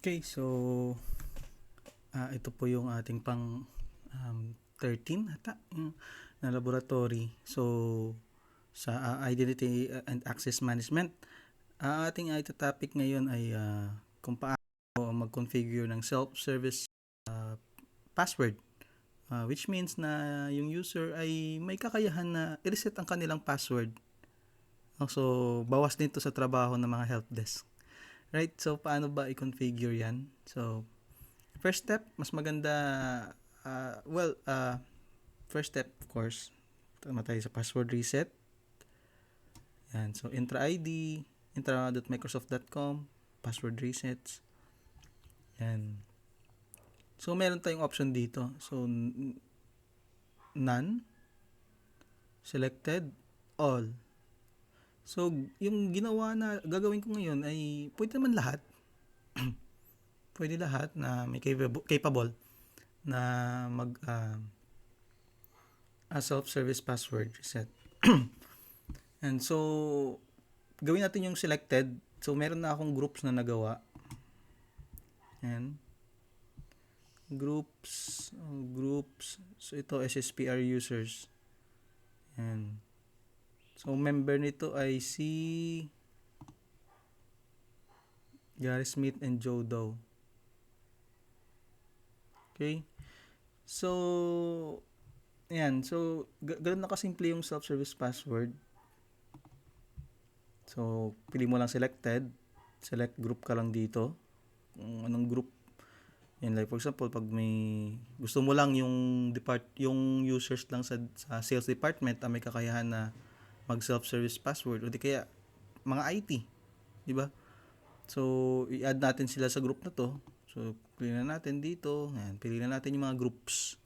Okay, so ito po yung ating pang 13 ata na laboratory. So sa Identity and Access Management, ating topic ngayon ay kung paano mag-configure ng self-service password. Which means na yung user ay may kakayahan na i-reset ang kanilang password. So bawas din to sa trabaho ng mga help desk. Right? So paano ba i-configure yan? So first step, mas maganda, first step, of course, tama tayo sa password reset. Yan, so intra.microsoft.com, password resets. Yan. So, meron tayong option dito. So, none, selected, all. So, yung gagawin ko ngayon ay pwede naman lahat. Pwede lahat na may capable na mag self-service password reset. And so, gawin natin yung selected. So, meron na akong groups na nagawa. Yan. Groups. So, ito, SSPR users. Yan. So, member nito ay si Gary Smith and Joe Doe. Okay? So, yan. So, ganun na kasimple yung self-service password. So, pili mo lang selected. Select group ka lang dito. Kung anong group. Yan, like for example, pag may gusto mo lang yung users lang sa sales department may kakayahan na mag self-service password o di kaya mga IT, di ba? So, i-add natin sila sa group na to. So, pili na natin dito. Yan, pili na natin yung mga groups.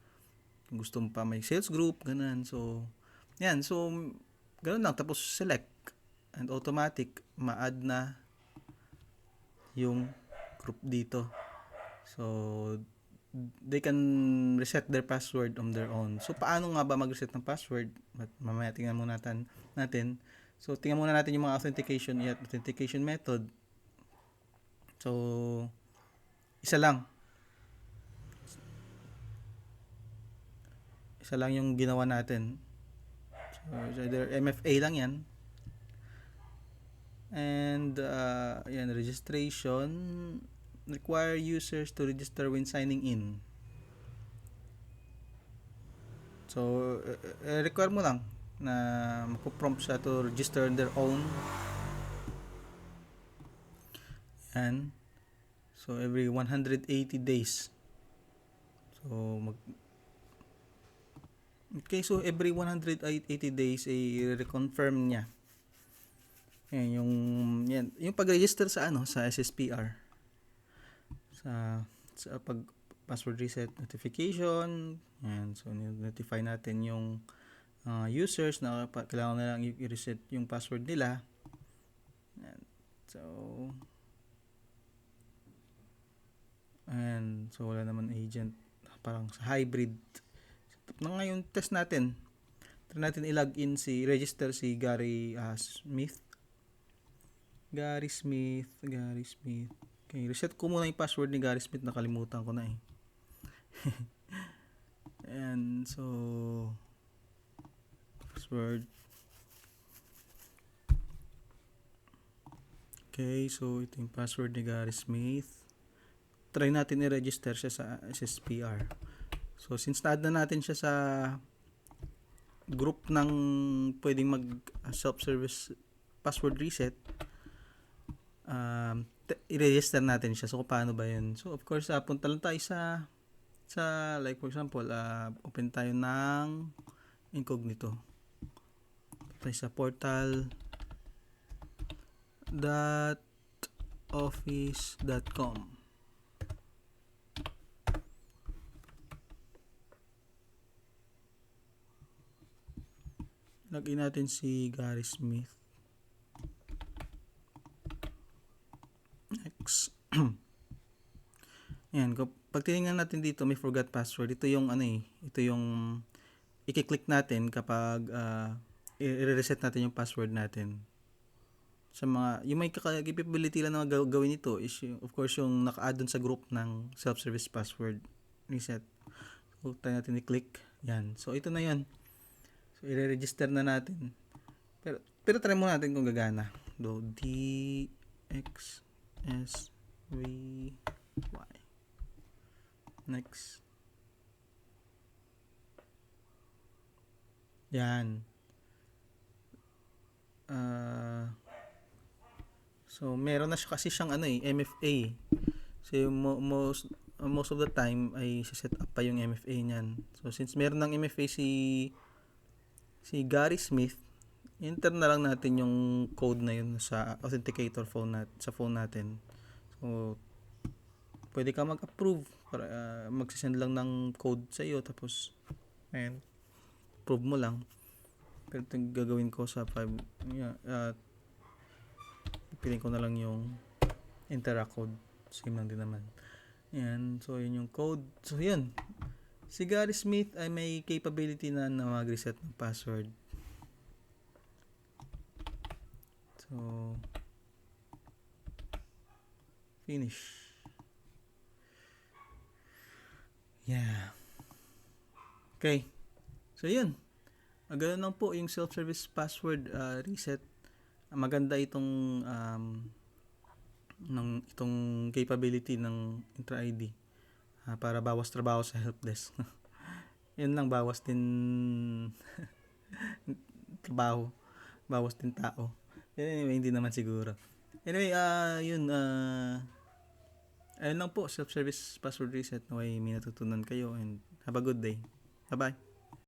Kung gusto mo pa may sales group, ganun. So, yan. So, ganun lang. Tapos, select. And automatic, ma-add na yung group dito. So, they can reset their password on their own. So, paano nga ba mag-reset ng password? Mamaya tingnan muna natin. So, tingnan muna natin yung mga authentication method. So, isa lang yung ginawa natin. So, either MFA lang yan. And, yan, registration. Require users to register when signing in. So, require mo lang na mapuprompt siya to register on their own. And, so, every 180 days. So, okay, so every 180 days ay reconfirm niya. Yan, yung pag-register sa SSPR. Sa pag password reset notification. Yan, so notify natin yung users na kailangan na lang i-reset yung password nila. Yan. So wala naman agent, parang sa hybrid. So, ngayon test natin. Try natin i-login register si Gary Smith. Gary Smith. Okay, reset ko muna yung password ni Gary Smith, nakalimutan ko na eh. And so password. Okay, so ito yung password ni Gary Smith. Try natin i-register siya sa SSPR. So since na-add na natin siya sa group ng pwedeng mag self-service password reset, i-register natin siya. So paano ba yun? So of course, punta lang tayo sa like for example, open tayo ng incognito. Tayo sa portal.office.com. Login natin si Gary Smith. Next. Ayan, pag tinignan natin dito, may forgot password. Ito yung ito yung i-click natin kapag i-reset natin yung password natin. sa mga yung may capability lang na gawin ito is yung, of course yung naka-add dun sa group ng self-service password reset. So tayo natin i-click yan. So ito na yan. So i-register na natin. Pero try muna natin kung gagana. Do D X S V Y. Next. Yan. So meron na siya kasi siyang MFA. So most of the time ay set up pa yung MFA niyan. So since meron ng MFA si Gary Smith, enter na lang natin yung code na yun sa authenticator sa phone natin. So pwede ka mag-approve para magsisend lang ng code sa iyo tapos ayan, prove mo lang. Pero ito gagawin ko sa 5 pipiliin ko na lang yung interact code, same lang din naman. Yan, so yun yung code. So yun, si Gary Smith ay may capability na mag-reset ng password. So finish. Yeah. Okay. So yun. Ganun lang po yung self-service password reset. Maganda itong itong capability ng Intra ID para bawas trabaho sa helpdesk. Yun lang, bawas din trabaho, bawas din tao. Anyway, hindi naman siguro. Anyway, ayun lang po, self-service password reset. Naway may natutunan kayo and have a good day. Bye-bye.